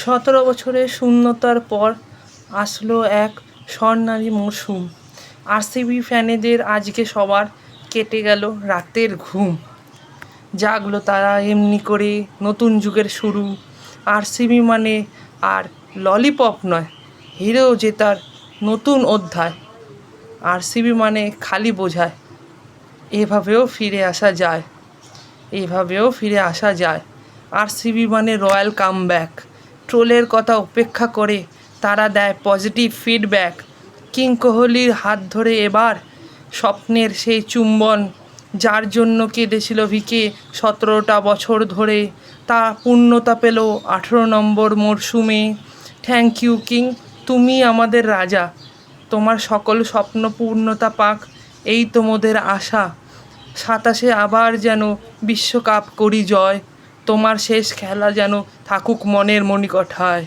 17 বছরের শূন্যতার পর আসলো এক স্বর্ণালী মরশুম। আরসিবি ফ্যানেদের আজকে সবার কেটে গেল রাতের ঘুম। জাগলো তারা এমনি করে, নতুন যুগের শুরু। আরসিবি মানে আর ললিপপ নয়, হিরো জেতার নতুন অধ্যায়। আরসিবি মানে খালি বোঝায় এভাবেও ফিরে আসা যায়, এভাবেও ফিরে আসা যায়। আরসিবি মানে রয়্যাল কামব্যাক। ট্রোলের কথা উপেক্ষা করে তারা দেয় পজিটিভ ফিডব্যাক। কিং কোহলির হাত ধরে এবার স্বপ্নের সেই চুম্বন, যার জন্য কেঁদেছিল ভিকে 17টা বছর ধরে, তা পূর্ণতা পেল 18 নম্বর মরশুমে। থ্যাংক ইউ কিং, তুমি আমাদের রাজা। তোমার সকল স্বপ্ন পূর্ণতা পাক, এই তো মোদের আশা। 27-এ আবার যেন বিশ্বকাপ করি জয়, তোমার শেষ খেলা যেন থাকুক মনের মণিকঠায়।